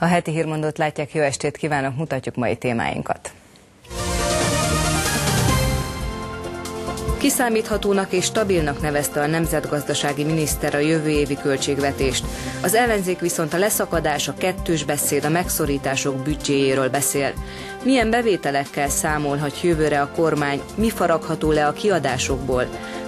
A heti hírmondót látják, jó estét kívánok, mutatjuk mai témáinkat. Kiszámíthatónak és stabilnak nevezte a nemzetgazdasági miniszter a jövő évi költségvetést. Az ellenzék viszont a leszakadás, a kettős beszéd, a megszorítások büdzséjéről beszél. Milyen bevételekkel számolhat jövőre a kormány, mi faragható le a kiadásokból?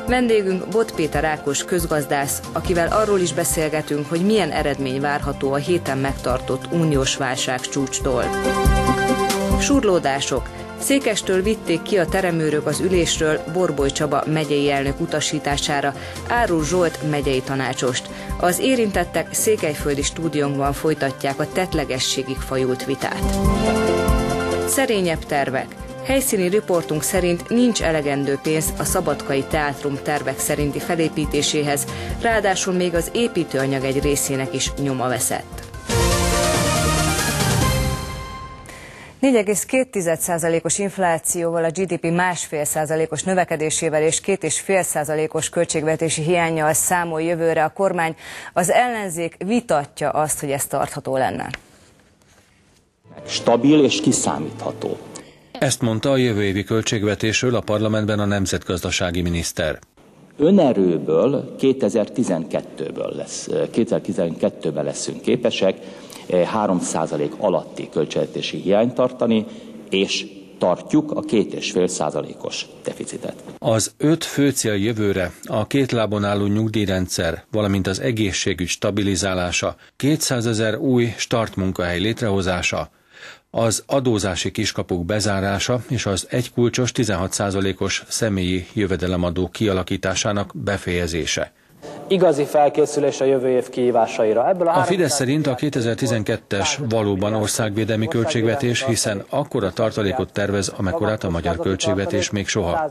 Vendégünk Bot Péter Ákos közgazdász, akivel arról is beszélgetünk, hogy milyen eredmény várható a héten megtartott uniós válságcsúcstól. Surlódások. Székestől vitték ki a teremőrök az ülésről Borboly Csaba megyei elnök utasítására, Árul Zsolt megyei tanácsost. Az érintettek székelyföldi stúdiónkban folytatják a tettlegességig fajult vitát. Szerényebb tervek. Helyszíni riportunk szerint nincs elegendő pénz a szabadkai teátrum tervek szerinti felépítéséhez, ráadásul még az építőanyag egy részének is nyoma veszett. 4,2%-os inflációval, a GDP 1,5%-os növekedésével és 2,5%-os költségvetési hiánnyal számol jövőre a kormány. Az ellenzék vitatja azt, hogy ez tartható lenne. Stabil és kiszámítható. Ezt mondta a jövő évi költségvetésről a parlamentben a nemzetgazdasági miniszter. Önerőből 2012-ben leszünk képesek 3% alatti költségvetési hiányt tartani, és tartjuk a 2,5%-os deficitet. Az 5 fő cél jövőre a két lábon álló nyugdíjrendszer, valamint az egészségügy stabilizálása, 200 000 új startmunkahely létrehozása, az adózási kiskapuk bezárása és az egykulcsos 16%-os személyi jövedelemadó kialakításának befejezése. Igazi felkészülés a jövő év kihívásaira. A Fidesz szerint a 2012-es valóban országvédelmi költségvetés, hiszen akkora tartalékot tervez, amekkorát a magyar költségvetés még soha.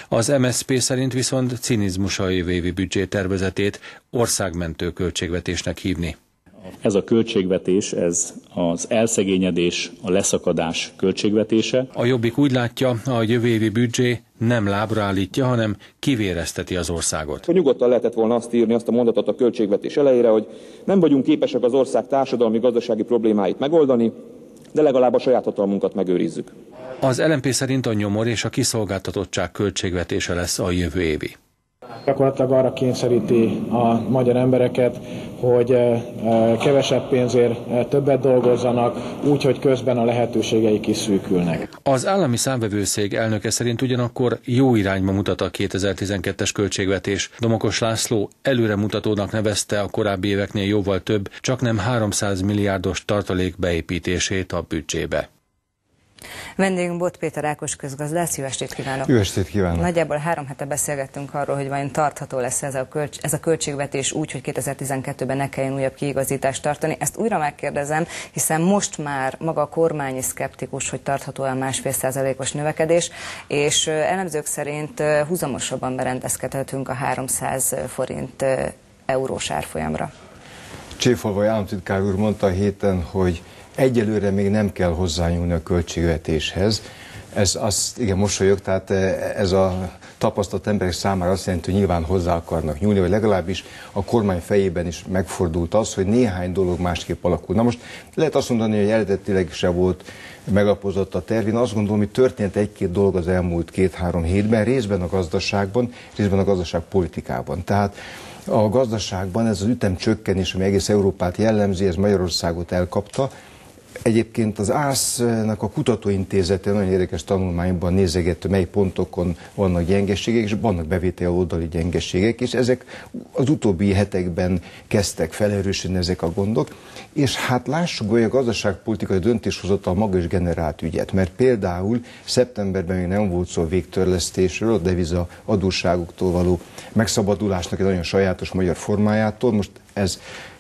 Az MSZP szerint viszont cinizmus a jövő évi büdzsétervezetét országmentő költségvetésnek hívni. Ez a költségvetés, ez az elszegényedés, a leszakadás költségvetése. A Jobbik úgy látja, a jövő évi büdzsé nem lábra állítja, hanem kivérezteti az országot. Nyugodtan lehetett volna azt írni, azt a mondatot a költségvetés elejére, hogy nem vagyunk képesek az ország társadalmi-gazdasági problémáit megoldani, de legalább a saját hatalmunkat megőrizzük. Az LMP szerint a nyomor és a kiszolgáltatottság költségvetése lesz a jövő évi. Gyakorlatilag arra kényszeríti a magyar embereket, hogy kevesebb pénzért többet dolgozzanak, úgy, hogy közben a lehetőségeik is szűkülnek. Az állami számvevőszék elnöke szerint ugyanakkor jó irányba mutat a 2012-es költségvetés. Domokos László előremutatónak nevezte a korábbi éveknél jóval több, csaknem 300 milliárdos tartalék beépítését a büdzsébe. Vendégünk Bot Péter Ákos közgazdász, jó estét kívánok! Jó estét kívánok! Nagyjából 3 hete beszélgettünk arról, hogy vajon tartható lesz ez a költségvetés úgy, hogy 2012-ben ne kelljen újabb kiigazítást tartani. Ezt újra megkérdezem, hiszen most már maga a kormány is szkeptikus, hogy tartható a 1,5%-os növekedés, és elemzők szerint húzamosabban berendezkedhetünk a 300 forint eurós árfolyamra. Cséfalvai államtitkár úr mondta a héten, hogy egyelőre még nem kell hozzányúlni a költségvetéshez. Ez azt, igen, mosolyog, tehát ez a tapasztalt emberek számára azt jelenti, hogy nyilván hozzá akarnak nyúlni, vagy legalábbis a kormány fejében is megfordult az, hogy néhány dolog másképp alakul. Na most lehet azt mondani, hogy eredetileg se volt megalapozott a terv. Én azt gondolom, hogy történt egy-két dolog az elmúlt 2-3 hétben, részben a gazdaságban, részben a gazdaságpolitikában. Tehát a gazdaságban ez az ütemcsökkenés, ami egész Európát jellemzi, ez Magyarországot elkapta. Egyébként az ÁSZ-nak a kutatóintézete nagyon érdekes tanulmányban nézegette, mely pontokon vannak gyengeségek, és vannak bevétel oldali gyengeségek, és ezek az utóbbi hetekben kezdtek felerősödni ezek a gondok. És hát lássuk, hogy a gazdaságpolitikai döntéshozatal maga is generált ügyet, mert például szeptemberben még nem volt szó a végtörlesztésről, a deviza adósságoktól való megszabadulásnak egy nagyon sajátos magyar formájától. Most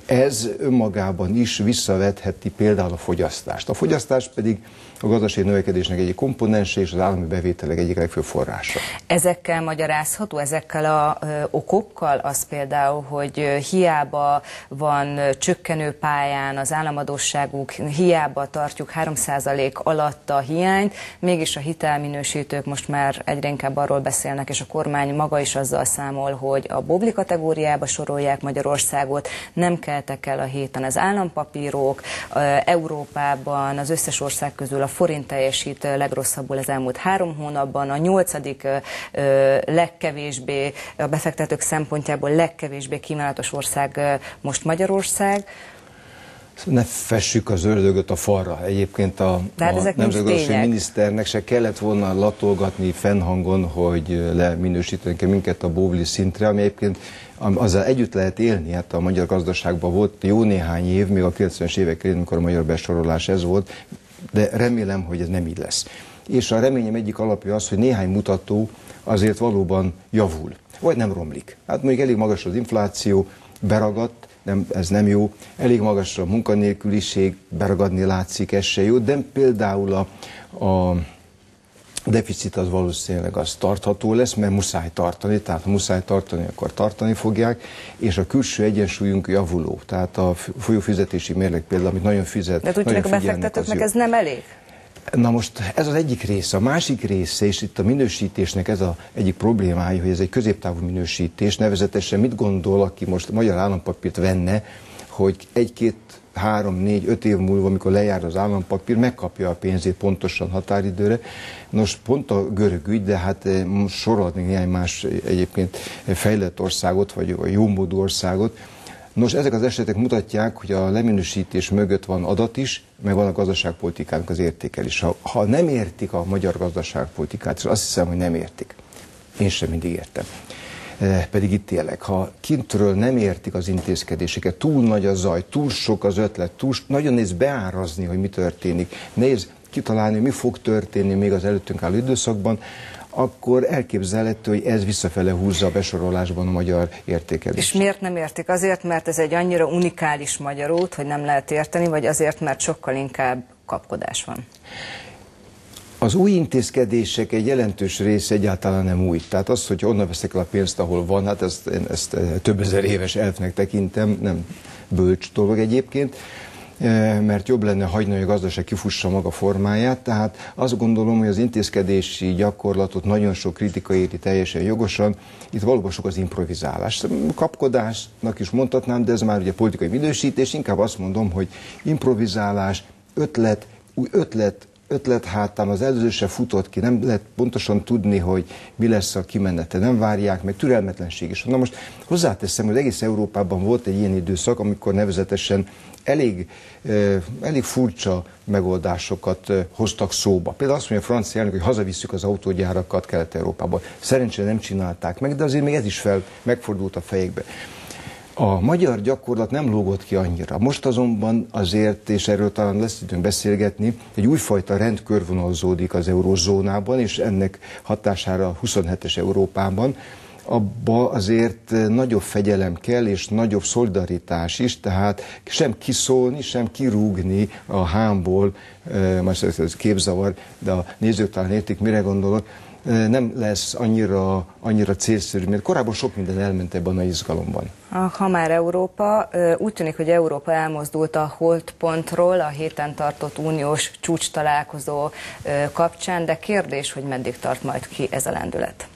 ez önmagában is visszavetheti például a fogyasztást. A fogyasztás pedig a gazdasági növekedésnek egyik komponense és az állami bevételek egyik legfőbb forrása. Ezekkel magyarázható, ezekkel a okokkal az például, hogy hiába van csökkenő pályán az államadósságuk, hiába tartjuk 3% alatt a hiányt, mégis a hitelminősítők most már egyre inkább arról beszélnek, és a kormány maga is azzal számol, hogy a bobli kategóriába sorolják Magyarországot, nem kell tűnhettek el a héten az állampapírok. Európában az összes ország közül a forint teljesít legrosszabbul az elmúlt 3 hónapban, a 8. legkevésbé, a befektetők szempontjából legkevésbé kívánatos ország most Magyarország. Ne fessük az ördögöt a falra. Egyébként a nemzetgazdasági miniszternek se kellett volna latolgatni fennhangon, hogy leminősítenek minket a bóvli szintre, ami egyébként azzal együtt lehet élni. Hát a magyar gazdaságban volt jó néhány év, még a 90-es évek elején, amikor a magyar besorolás ez volt, de remélem, hogy ez nem így lesz. És a reményem egyik alapja az, hogy néhány mutató azért valóban javul, vagy nem romlik. Hát mondjuk elég magas az infláció, beragadt, ez nem jó, elég magas a munkanélküliség, beragadni látszik, ez se jó, de például a deficit az valószínűleg az tartható lesz, mert muszáj tartani, tehát ha muszáj tartani, akkor tartani fogják, és a külső egyensúlyunk javuló, tehát a folyófizetési mérleg például, amit nagyon fizet. De úgy tűnik a befektetőknek ez nem elég? Na most ez az egyik része. A másik része, és itt a minősítésnek ez az egyik problémája, hogy ez egy középtávú minősítés, nevezetesen mit gondol, aki most magyar állampapírt venne, hogy 1, 2, 3, 4, 5 év múlva, amikor lejár az állampapír, megkapja a pénzét pontosan határidőre. Nos, pont a görög ügy, de hát sorolhatnék néhány más egyébként fejlett országot, vagy jómódú országot. Nos, ezek az esetek mutatják, hogy a leminősítés mögött van adat is, meg van a gazdaságpolitikának az értékelés. Ha nem értik a magyar gazdaságpolitikát, és azt hiszem, hogy nem értik. Én sem mindig értem. Pedig itt élek. Ha kintről nem értik az intézkedéseket, túl nagy a zaj, túl sok az ötlet, nagyon nehéz beárazni, hogy mi történik, nehéz kitalálni, hogy mi fog történni még az előttünk álló időszakban, akkor elképzelhető, hogy ez visszafele húzza a besorolásban a magyar értékelést. És miért nem értik? Azért, mert ez egy annyira unikális magyar út, hogy nem lehet érteni, vagy azért, mert sokkal inkább kapkodás van? Az új intézkedések egy jelentős része egyáltalán nem új. Tehát az, hogy onnan veszek el a pénzt, ahol van, hát ezt több ezer éves elfnek tekintem, nem bölcs dolog egyébként, mert jobb lenne hagyni, hogy a gazdaság kifussa maga formáját. Tehát azt gondolom, hogy az intézkedési gyakorlatot nagyon sok kritika éri teljesen jogosan. Itt valóban sok az improvizálás. Kapkodásnak is mondhatnám, de ez már ugye politikai minősítés. Inkább azt mondom, hogy improvizálás, új ötlet hátán az előző se futott ki, nem lehet pontosan tudni, hogy mi lesz a kimenete, nem várják meg, türelmetlenség is. Na most hozzáteszem, hogy egész Európában volt egy ilyen időszak, amikor nevezetesen elég furcsa megoldásokat hoztak szóba. Például azt mondja a francia elnök, hogy hazavisszük az autógyárakat Kelet-Európából. Szerencsére nem csinálták meg, de azért még ez is megfordult a fejekbe. A magyar gyakorlat nem lógott ki annyira. Most azonban azért, és erről talán lesz időnk beszélgetni, egy újfajta rend körvonalzódik az eurózónában, és ennek hatására a 27-es Európában. Abba azért nagyobb fegyelem kell, és nagyobb szolidaritás is, tehát sem kiszólni, sem kirúgni a hámból, most ez képzavar, de a nézők talán értik, mire gondolok, nem lesz annyira célszerű, mert korábban sok minden elment ebben a izgalomban. Ha már Európa, úgy tűnik, hogy Európa elmozdult a holtpontról a héten tartott uniós csúcs találkozó kapcsán, de kérdés, hogy meddig tart majd ki ez a lendület.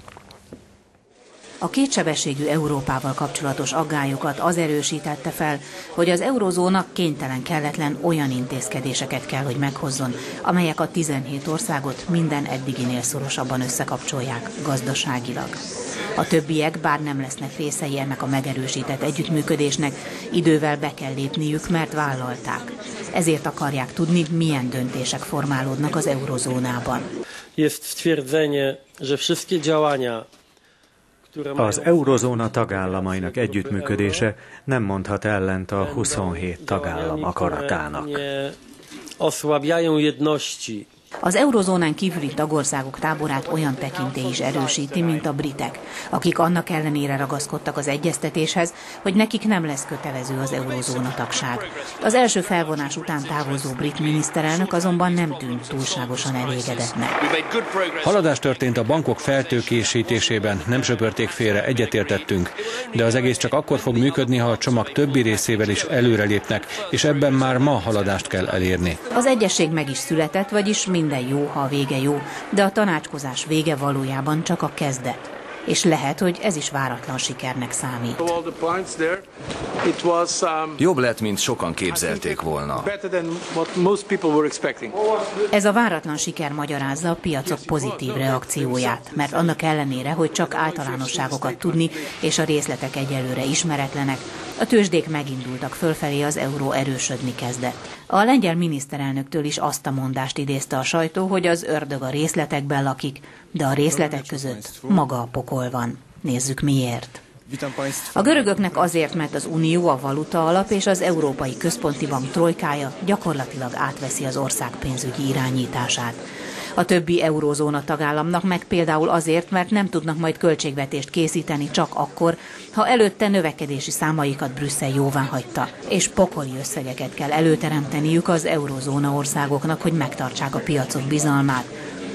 A kétsebességű Európával kapcsolatos aggályokat az erősítette fel, hogy az eurozóna kénytelen kelletlen olyan intézkedéseket kell, hogy meghozzon, amelyek a 17 országot minden eddiginél szorosabban összekapcsolják gazdaságilag. A többiek bár nem lesznek részei ennek a megerősített együttműködésnek, idővel be kell lépniük, mert vállalták. Ezért akarják tudni, milyen döntések formálódnak az eurozónában. Az eurozóna tagállamainak együttműködése nem mondhat ellent a 27 tagállam akaratának. Az eurozónán kívüli tagországok táborát olyan tekintély is erősíti, mint a britek, akik annak ellenére ragaszkodtak az egyeztetéshez, hogy nekik nem lesz kötelező az eurozóna tagság. Az első felvonás után távozó brit miniszterelnök azonban nem tűnt túlságosan elégedettnek. Haladás történt a bankok feltőkésítésében, nem söpörték félre, egyetértettünk, de az egész csak akkor fog működni, ha a csomag többi részével is előrelépnek, és ebben már ma haladást kell elérni. Az egyesség meg is született, vagyis minden jó, ha a vége jó, de a tanácskozás vége valójában csak a kezdet. és lehet, hogy ez is váratlan sikernek számít. Jobb lett, mint sokan képzelték volna. Ez a váratlan siker magyarázza a piacok pozitív reakcióját, mert annak ellenére, hogy csak általánosságokat tudni, és a részletek egyelőre ismeretlenek, a tőzsdék megindultak fölfelé, az euró erősödni kezdett. A lengyel miniszterelnöktől is azt a mondást idézte a sajtó, hogy az ördög a részletekben lakik, de a részletek között maga a pokol van. Nézzük miért. A görögöknek azért, mert az Unió, a valuta alap és az Európai Központi Bank trojkája gyakorlatilag átveszi az ország pénzügyi irányítását. A többi eurózóna tagállamnak meg például azért, mert nem tudnak majd költségvetést készíteni csak akkor, ha előtte növekedési számaikat Brüsszel jóváhagyta, és pokoli összegeket kell előteremteniük az eurózóna országoknak, hogy megtartsák a piacok bizalmát.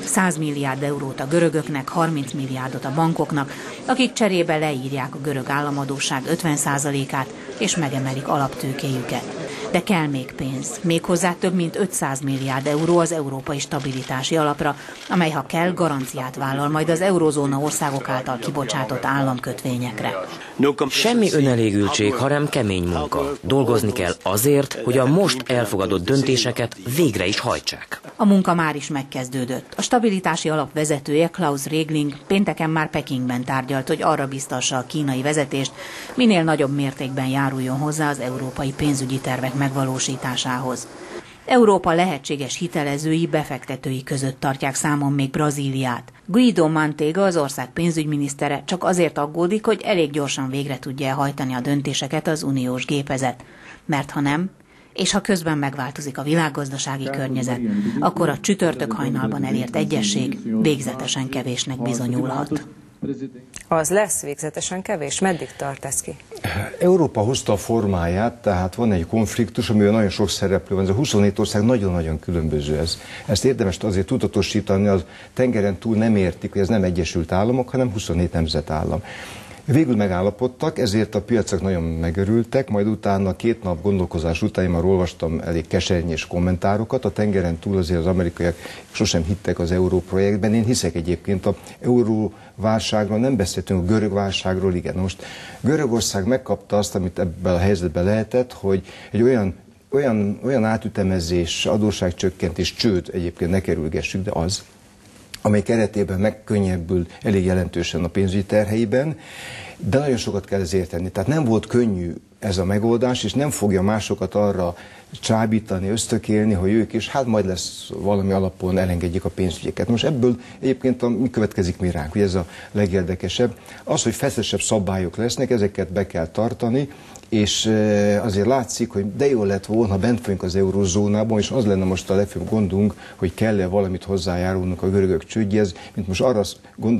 100 milliárd eurót a görögöknek, 30 milliárdot a bankoknak, akik cserébe leírják a görög államadósság 50%-át, és megemelik alaptőkéjüket. De kell még pénz, méghozzá több mint 500 milliárd euró az Európai Stabilitási Alapra, amely ha kell, garanciát vállal majd az eurózóna országok által kibocsátott államkötvényekre. Semmi önelégültség, hanem kemény munka. Dolgozni kell azért, hogy a most elfogadott döntéseket végre is hajtsák. A munka már is megkezdődött. A Stabilitási Alap vezetője, Klaus Regling, pénteken már Pekingben tárgyalt, hogy arra biztassa a kínai vezetést, minél nagyobb mértékben járuljon hozzá az európai pénzügyi tervek megvalósításához. Európa lehetséges hitelezői, befektetői között tartják számon még Brazíliát. Guido Mantega, az ország pénzügyminisztere, csak azért aggódik, hogy elég gyorsan végre tudja hajtani a döntéseket az uniós gépezet. Mert ha nem, és ha közben megváltozik a világgazdasági környezet, akkor a csütörtök hajnalban elért egyesség végzetesen kevésnek bizonyulhat. Az lesz végzetesen kevés? Meddig tart ez ki? Európa hozta a formáját, tehát van egy konfliktus, amiben nagyon sok szereplő van. Ez a 27 ország nagyon-nagyon különböző. Ezt érdemes azért tudatosítani, az tengeren túl nem értik, hogy ez nem Egyesült Államok, hanem 27 nemzetállam. Végül megállapodtak, ezért a piacok nagyon megörültek, majd utána 2 nap gondolkozás után én már olvastam elég kesernyés kommentárokat. A tengeren túl azért az amerikaiak sosem hittek az európrojektben. Én hiszek egyébként a euróválságról, nem beszéltünk a görög válságról, igen. Most Görögország megkapta azt, amit ebben a helyzetben lehetett, hogy egy olyan átütemezés, adósságcsökkentés, csőd egyébként ne kerülgessük, de az, amely keretében megkönnyebbül elég jelentősen a pénzügyi terheiben, de nagyon sokat kell ezért tenni. Tehát nem volt könnyű ez a megoldás, és nem fogja másokat arra csábítani, ösztökélni, hogy ők is, hát majd lesz valami alapon elengedjék a pénzügyeket. Most ebből egyébként mi következik mi ránk, hogy ez a legérdekesebb. Az, hogy feszesebb szabályok lesznek, ezeket be kell tartani, és azért látszik, hogy de jó lett volna, ha bent vagyunk az eurózónában, és az lenne most a legfőbb gondunk, hogy kell-e valamit hozzájárulnunk a görögök csődjéhez, mint most arra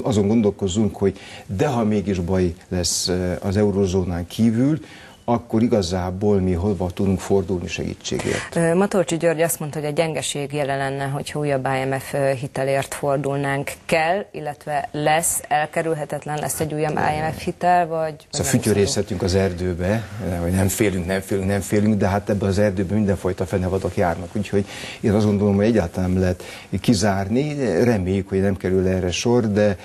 azon gondolkozzunk, hogy de ha mégis baj lesz az eurózónán kívül, akkor igazából mi hova tudunk fordulni segítségért. Matolcsy György azt mondta, hogy a gyengeség jele lenne, hogyha újabb IMF hitelért fordulnánk. Kell, illetve lesz, elkerülhetetlen lesz egy újabb IMF hitel, vagy... Szóval fütyörészetünk az erdőbe, hogy nem félünk, de hát ebben az erdőben mindenfajta fenevadak járnak. Úgyhogy én azt gondolom, hogy egyáltalán nem lehet kizárni, reméljük, hogy nem kerül erre sor, de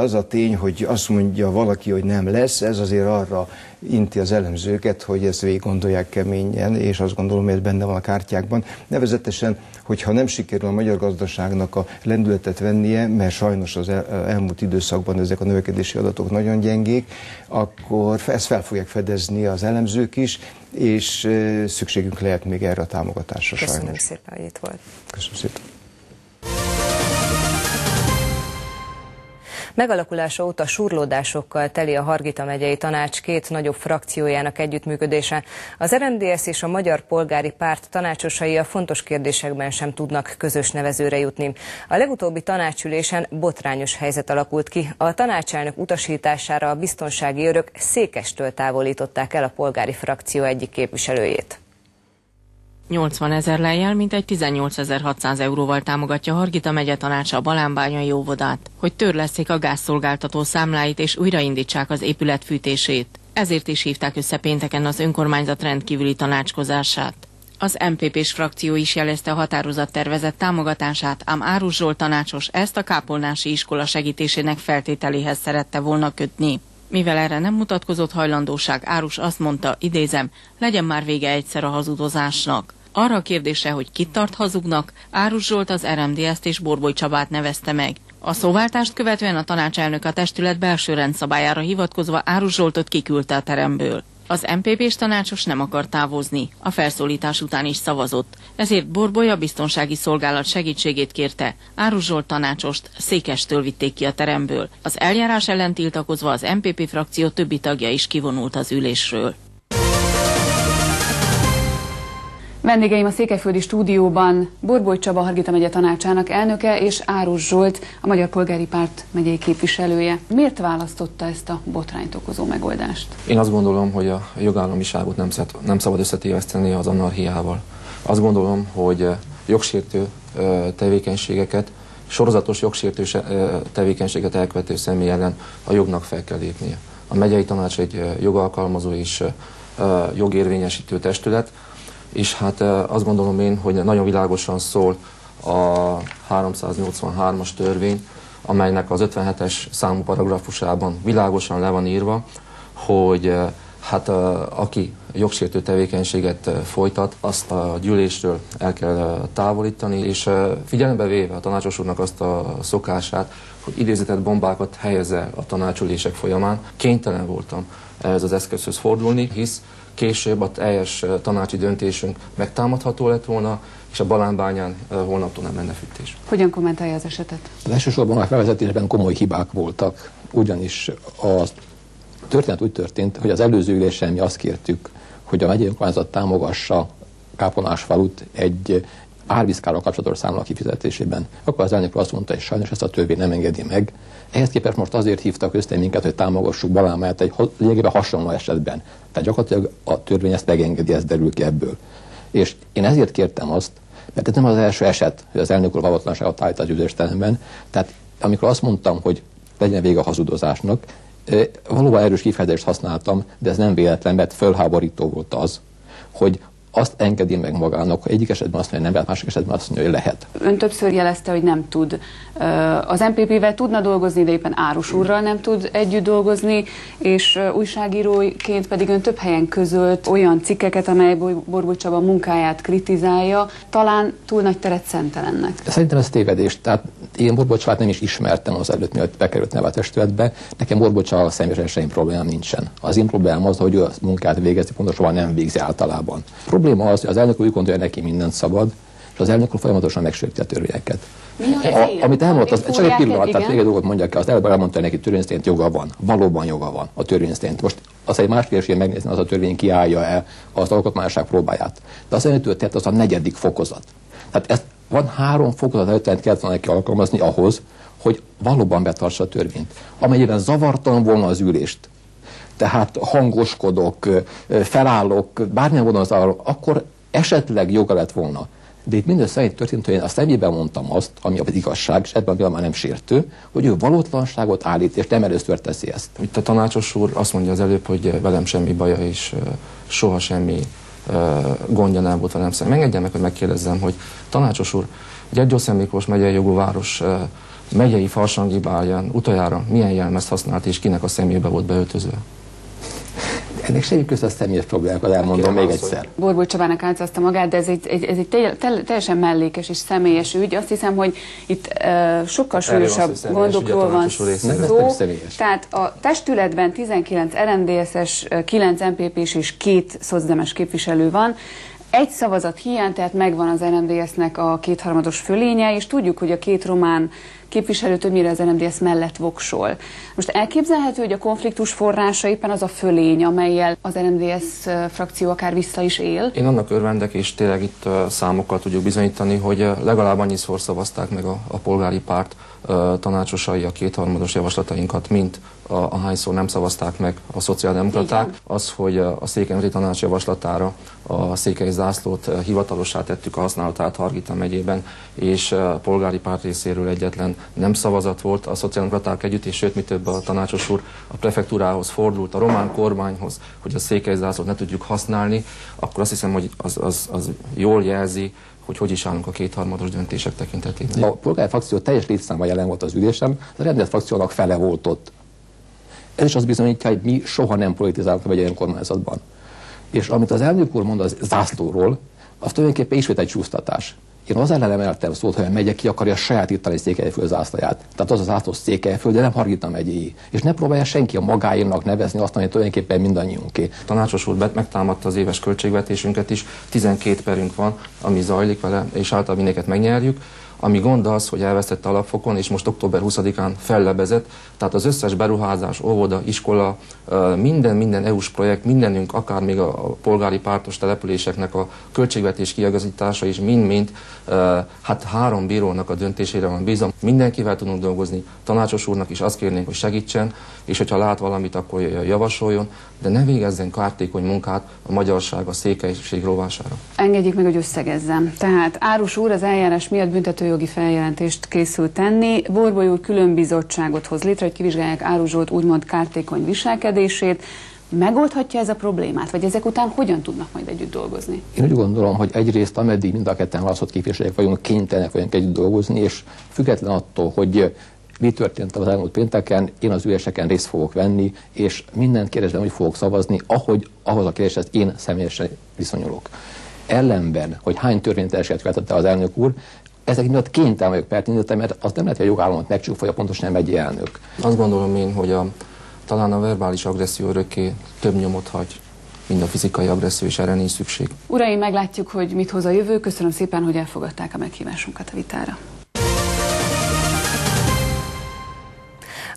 az a tény, hogy azt mondja valaki, hogy nem lesz, ez azért arra inti az elemzőket, hogy ezt végig gondolják keményen, és azt gondolom, hogy ez benne van a kártyákban. Nevezetesen, hogyha nem sikerül a magyar gazdaságnak a lendületet vennie, mert sajnos az elmúlt időszakban ezek a növekedési adatok nagyon gyengék, akkor ezt fel fogják fedezni az elemzők is, és szükségünk lehet még erre a támogatásra. Köszönöm sajnos. szépen, hogy itt volt. Köszönöm szépen. Megalakulása óta surlódásokkal teli a Hargita megyei tanács 2 nagyobb frakciójának együttműködése. Az RMDSZ és a Magyar Polgári Párt tanácsosai a fontos kérdésekben sem tudnak közös nevezőre jutni. A legutóbbi tanácsülésen botrányos helyzet alakult ki. A tanácselnök utasítására a biztonsági őrök Székestől távolították el a polgári frakció egyik képviselőjét. 80 000 lejjel, mintegy 18.600 euróval támogatja Hargita megye tanácsa a Balánbányai óvodát, hogy törlesszék a gázszolgáltató számláit és újraindítsák az épület fűtését. Ezért is hívták össze pénteken az önkormányzat rendkívüli tanácskozását. Az MPP-s frakció is jelezte a határozattervezet támogatását, ám Árus Zsolt tanácsos ezt a kápolnási iskola segítésének feltételéhez szerette volna kötni. Mivel erre nem mutatkozott hajlandóság, Árus azt mondta, idézem, legyen már vége egyszer a hazudozásnak. Arra a kérdésre, hogy kit tart hazugnak, Árus Zsolt az RMDSZ-t és Borboly Csabát nevezte meg. A szóváltást követően a tanácselnök a testület belső rendszabályára hivatkozva Árus Zsoltot kiküldte a teremből. Az MPP-s tanácsos nem akar távozni, a felszólítás után is szavazott, ezért Borboly a biztonsági szolgálat segítségét kérte. Árus Zsolt tanácsost Székestől vitték ki a teremből. Az eljárás ellen tiltakozva az MPP frakció többi tagja is kivonult az ülésről. Vendégeim a székelyföldi stúdióban Borboly Csaba, Hargita megye tanácsának elnöke, és Árus Zsolt, a Magyar Polgári Párt megyei képviselője. Miért választotta ezt a botrányt okozó megoldást? Én azt gondolom, hogy a jogállamiságot nem szabad összetéveszteni az anarchiával. Azt gondolom, hogy jogsértő tevékenységeket, sorozatos jogsértő tevékenységet elkövető személy ellen a jognak fel kell lépnie. A megyei tanács egy jogalkalmazó és jogérvényesítő testület, és hát azt gondolom én, hogy nagyon világosan szól a 383-as törvény, amelynek az 57-es számú paragrafusában világosan le van írva, hogy hát aki jogsértő tevékenységet folytat, azt a gyűlésről el kell távolítani, és figyelembe véve a tanácsos úrnak azt a szokását, hogy idézetett bombákat helyezze a tanácsülések folyamán, kénytelen voltam ez az eszközhöz fordulni, hisz később a teljes tanácsi döntésünk megtámadható lett volna, és a Balánbányán holnaptól nem lenne fűtés. Hogyan kommentálja az esetet? Az elsősorban a felvezetésben komoly hibák voltak, ugyanis a történet úgy történt, hogy az előző ülésen mi azt kértük, hogy a megyei önkormányzat támogassa Kápolnásfalut egy árvízkárral kapcsolatos számla kifizetésében. Akkor az elnök azt mondta, hogy sajnos ezt a törvény nem engedi meg. Ehhez képest most azért hívtak össze minket, hogy támogassuk Balánbányát egy lényegében hasonló esetben. Tehát gyakorlatilag a törvény ezt megengedi, ez derül ki ebből. És én ezért kértem azt, mert ez nem az első eset, hogy az elnök úr valótlanságot állít az ülésteremben. Tehát amikor azt mondtam, hogy legyen vége a hazudozásnak, valóban erős kifejezést használtam, de ez nem véletlen, mert fölháborító volt az, hogy azt engedi meg magának, hogy egyik esetben azt mondja, hogy nem lehet, másik esetben azt mondja, hogy lehet. Ön többször jelezte, hogy nem tud. Az MPP-vel tudna dolgozni, de éppen Árus úrral nem tud együtt dolgozni, és újságíróként pedig ön több helyen közölt olyan cikkeket, amely Borboly Csaba munkáját kritizálja, talán túl nagy teret szentelennek. Szerintem ez tévedés. Tehát én Borboly Csabát nem is ismertem az előtt, mielőtt bekerült neve a testületbe. Nekem Borboly Csaba személyesen semmi problémám nincsen. Az én problémám az, hogy ő a munkát végezi, pontosabban nem végzi általában. A probléma az, hogy az elnök úr úgy gondolja, neki mindent szabad, és az elnök úr folyamatosan megsérti a törvényeket. Amit elmondta, az csak egy pillanat, tehát még egy dolgot mondjak ki, az előbb elmondta, hogy neki törvény szerint joga van. Valóban joga van a törvény szerint. Most az egy más kérdés, hogy megnézni, az a törvény kiállja-e az alkotmányosság próbáját. De az előtt tett az a 4. fokozat. Tehát ezt van 3 fokozat előtt kellett volna neki alkalmazni ahhoz, hogy valóban betartsa a törvényt. Amennyiben zavartalan volna az ülést, tehát hangoskodok, felállok, bármilyen volna az arról, akkor esetleg joga lett volna. De itt mindössze szerint történt, hogy én a szemében mondtam azt, ami az igazság, és ebben már nem sértő, hogy ő valótlanságot állít, és nem először teszi ezt. Itt a tanácsos úr azt mondja az előbb, hogy velem semmi baja, és soha semmi gondja nem volt velem szemben. Engedjen meg, hogy megkérdezzem, hogy tanácsos úr, Gyergyószent Miklós megyei jogú város megyei farsangi bálján utoljára milyen jelmezt használt, és kinek a szemébe volt beöltözve? Ennek semmi köze a személyes problémákat, elmondom még egyszer. Borboly Csabának álcázta magát, de ez egy teljesen mellékes és személyes ügy. Azt hiszem, hogy itt sokkal súlyosabb gondokról van szó. Tehát a testületben 19 RMDSZ-es, 9 MPP-s és 2 szocdemes képviselő van. Egy szavazat hiány, tehát megvan az RMDSZ-nek a 2/3 fölénye, és tudjuk, hogy a 2 román képviselő többnyire az RMDSZ mellett voksol. Most elképzelhető, hogy a konfliktus forrása éppen az a fölény, amellyel az RMDSZ frakció akár vissza is él? Én annak örvendek, és tényleg itt számokkal tudjuk bizonyítani, hogy legalább annyiszor szavazták meg a polgári párt tanácsosai a 2/3 javaslatainkat, mint ahányszor nem szavazták meg a szociáldemokraták. Az, hogy a Székely Tanács javaslatára a székely zászlót hivatalossá tettük a használatát Hargita megyében, és a polgári párt részéről egyetlen nem szavazat volt a szociáldemokraták együtt, és sőt, mi több, a tanácsos úr a prefektúrához fordult, a román kormányhoz, hogy a székely zászlót ne tudjuk használni, akkor azt hiszem, hogy az jól jelzi, hogy is állunk a kétharmados döntések tekintetében. A polgári frakció teljes létszámban jelen volt az ülésem, az rendelet frakciónak fele volt ott. Ez is azt bizonyítja, hogy mi soha nem politizálunk a megyei önkormányzatban. És amit az elnök úr mond az zászlóról, az tulajdonképpen ismét egy csúsztatás. Én az ellen emeltem szót, hogy a megye ki akarja sajátítani Székelyföld zászlaját. Tehát az a zászló Székelyföld, de nem Hargita megyéi. És ne próbálja senki a magáénak nevezni azt, ami tulajdonképpen mindannyiunké. A tanácsos úr megtámadta az éves költségvetésünket is, 12 perünk van, ami zajlik vele, és általában mindeket megnyerjük. Ami gond az, hogy elvesztette alapfokon, és most október 20-án fellebezett, tehát az összes beruházás, óvoda, iskola, minden EU-s projekt, mindenünk, akár még a polgári pártos településeknek a költségvetés kiigazítása is mind-mind, hát 3 bírónak a döntésére van bízom. Mindenkivel tudunk dolgozni, tanácsos úrnak is azt kérnénk, hogy segítsen, és hogyha lát valamit, akkor javasoljon, de ne végezzen kártékony munkát a magyarság, a székelység rovására. Engedjék meg, hogy összegezzem. Tehát Árus úr az eljárás miatt büntetőjogi feljelentést készült tenni. Borbóly úr különbizottságot hoz létre, hogy kivizsgálják Árus Zsolt úgymond kártékony viselkedését. Megoldhatja ez a problémát, vagy ezek után hogyan tudnak majd együtt dolgozni? Én úgy gondolom, hogy egyrészt ameddig mind a ketten választott képviselők vagyunk, kénytelenek vagyunk együtt dolgozni, és független attól, hogy mi történt az elmúlt pénteken, én az üléseken részt fogok venni, és mindent kérdezem, hogy fogok szavazni, ahhoz a kérdéshez én személyesen viszonyulok. Ellenben, hogy hány törvényteljességet követette az elnök úr, ezek miatt kénytelen vagyok pert indítani, mert az nem lehet, hogy a jogállamot megcsúfolja, pontosan nem egy elnök. Azt gondolom én, hogy talán a verbális agresszió örökké több nyomot hagy, mint a fizikai agresszió, és erre nincs szükség. Uraim, meglátjuk, hogy mit hoz a jövő. Köszönöm szépen, hogy elfogadták a meghívásunkat a vitára.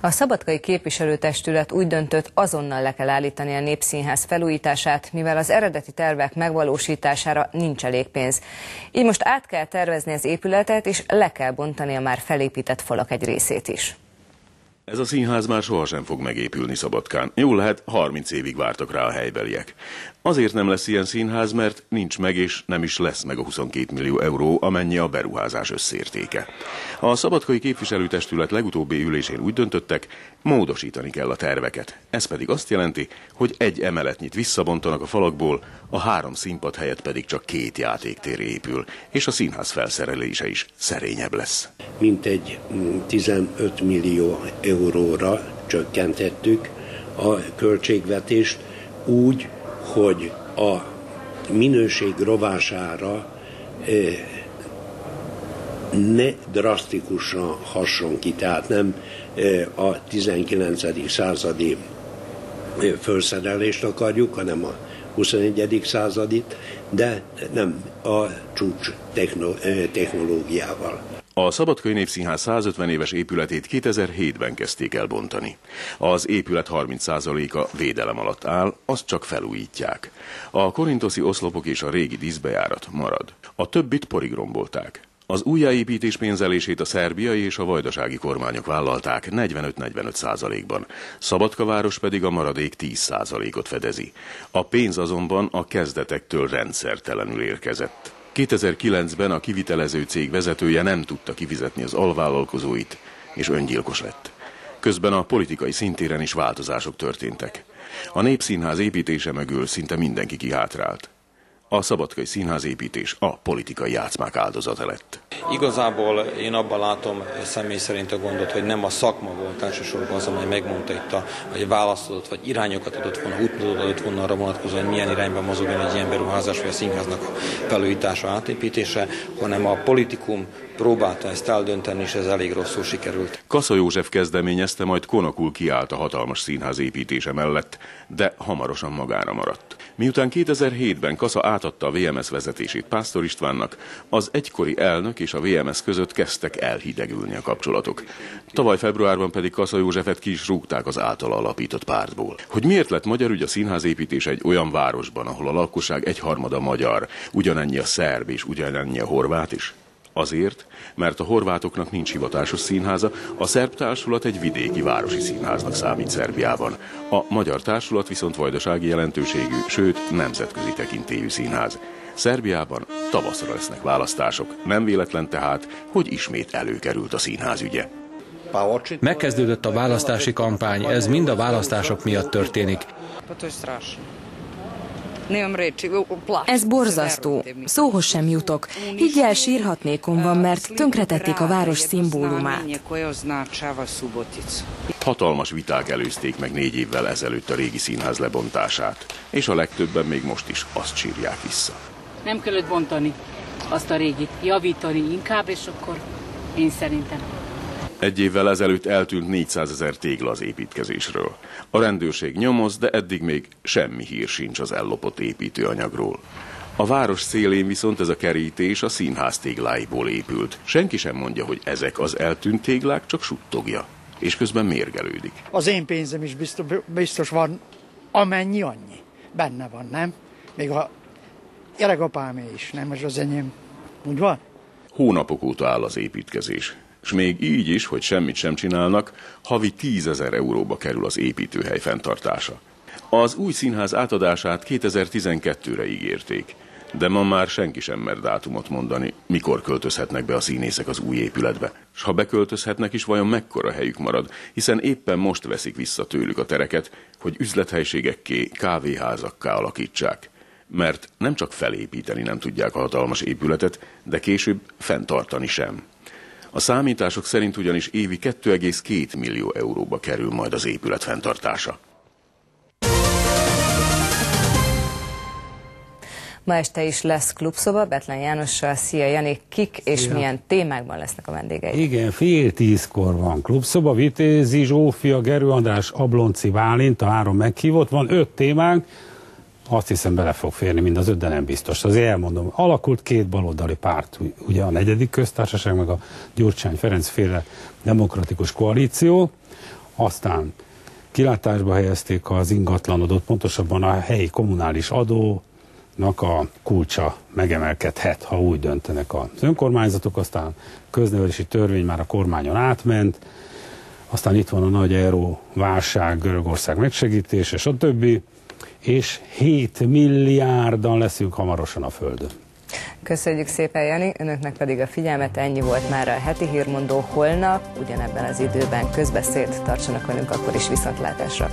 A szabadkai képviselőtestület úgy döntött, azonnal le kell állítani a Népszínház felújítását, mivel az eredeti tervek megvalósítására nincs elég pénz. Így most át kell tervezni az épületet, és le kell bontani a már felépített falak egy részét is. Ez a színház már sohasem fog megépülni Szabadkán. Jól lehet, 30 évig vártak rá a helybeliek. Azért nem lesz ilyen színház, mert nincs meg és nem is lesz meg a 22 millió euró, amennyi a beruházás összértéke. A szabadkai képviselőtestület legutóbbi ülésén úgy döntöttek, módosítani kell a terveket. Ez pedig azt jelenti, hogy egy emeletnyit visszabontanak a falakból, a 3 színpad helyett pedig csak 2 játéktér épül, és a színház felszerelése is szerényebb lesz. Mintegy 15 millió euróra csökkentettük a költségvetést úgy, hogy a minőség rovására ne drasztikusan hasson ki, tehát nem a 19. századi felszerelést akarjuk, hanem a 21. századit, de nem a csúcs technológiával. A Szabadkai Népszínház 150 éves épületét 2007-ben kezdték el bontani. Az épület 30%-a védelem alatt áll, azt csak felújítják. A korintoszi oszlopok és a régi díszbejárat marad. A többit porig rombolták. Az újjáépítés pénzelését a szerbiai és a vajdasági kormányok vállalták 45-45%-ban. Szabadkaváros pedig a maradék 10%-ot fedezi. A pénz azonban a kezdetektől rendszertelenül érkezett. 2009-ben a kivitelező cég vezetője nem tudta kifizetni az alvállalkozóit, és öngyilkos lett. Közben a politikai szintéren is változások történtek. A Népszínház építése mögül szinte mindenki kihátrált. A szabadkai színházépítés a politikai játszmák áldozata lett. Igazából én abban látom személy szerint a gondot, hogy nem a szakma volt elsősorban az, amely megmondta itt, hogy választott, vagy irányokat adott volna, útmutatót adott volna arra vonatkozóan, hogy milyen irányban mozogjon egy ilyen beruházás, vagy a színháznak a felújítása, átépítése, hanem a politikum próbálta ezt eldönteni, és ez elég rosszul sikerült. Kassa József kezdeményezte, majd konokul kiállt a hatalmas színház építése mellett, de hamarosan magára maradt. Miután 2007-ben Kassa átadta a VMS vezetését Pásztor Istvánnak, az egykori elnök és a VMS között kezdtek elhidegülni a kapcsolatok. Tavaly februárban pedig Kassa Józsefet ki is rúgták az általa alapított pártból. Hogy miért lett magyar ügy a színházépítés egy olyan városban, ahol a lakosság 1/3 magyar, ugyanennyi a szerb és ugyanennyi a horvát is? Azért, mert a horvátoknak nincs hivatásos színháza, a szerb társulat egy vidéki városi színháznak számít Szerbiában. A magyar társulat viszont vajdasági jelentőségű, sőt nemzetközi tekintélyű színház. Szerbiában tavaszra lesznek választások, nem véletlen tehát, hogy ismét előkerült a színház ügye. Megkezdődött a választási kampány, ez mind a választások miatt történik. Ez borzasztó. Szóhoz sem jutok. Higgyel, sírhatnékom van, mert tönkretették a város szimbólumát. Hatalmas viták előzték meg 4 évvel ezelőtt a régi színház lebontását, és a legtöbben még most is azt sírják vissza. Nem kellett bontani azt a régit, javítani inkább, és akkor én szerintem. 1 évvel ezelőtt eltűnt 400 000 tégla az építkezésről. A rendőrség nyomoz, de eddig még semmi hír sincs az ellopott építőanyagról. A város szélén viszont ez a kerítés a színház tégláiból épült. Senki sem mondja, hogy ezek az eltűnt téglák, csak suttogja. És közben mérgelődik. Az én pénzem is biztos van, amennyi annyi. Benne van, nem? Még a öregapámé is, nem? Ez az enyém. Úgy van? Hónapok óta áll az építkezés. És még így is, hogy semmit sem csinálnak, havi 10 000 euróba kerül az építőhely fenntartása. Az új színház átadását 2012-re ígérték, de ma már senki sem mer dátumot mondani, mikor költözhetnek be a színészek az új épületbe. S ha beköltözhetnek is, vajon mekkora helyük marad, hiszen éppen most veszik vissza tőlük a tereket, hogy üzlethelyiségekké, kávéházakká alakítsák. Mert nem csak felépíteni nem tudják a hatalmas épületet, de később fenntartani sem. A számítások szerint ugyanis évi 2,2 millió euróba kerül majd az épület fenntartása. Ma este is lesz klubszoba Bethlen Jánossal. Szia Jani, kik és milyen témákban lesznek a vendégeid? Igen, 9:30-kor van klubszoba, Vitézi Zsófia, Gerő András, Ablonci Bálint, a 3 meghívott, van 5 témánk, azt hiszem bele fog férni mind az 5, de nem biztos. Azért elmondom, alakult 2 baloldali párt, ugye a 4. köztársaság, meg a Gyurcsány-Ferenc féle demokratikus koalíció, aztán kilátásba helyezték az ingatlanodót, pontosabban a helyi kommunális adónak a kulcsa megemelkedhet, ha úgy döntenek az önkormányzatok, aztán köznevelési törvény már a kormányon átment, aztán itt van a nagy euró válság, Görögország megsegítése, stb. És 7 milliárdan leszünk hamarosan a Földön. Köszönjük szépen, Jani, önöknek pedig a figyelmet, ennyi volt már a heti hírmondó. Holnap ugyanebben az időben Közbeszéd, tartsanak velünk akkor is, viszontlátásra.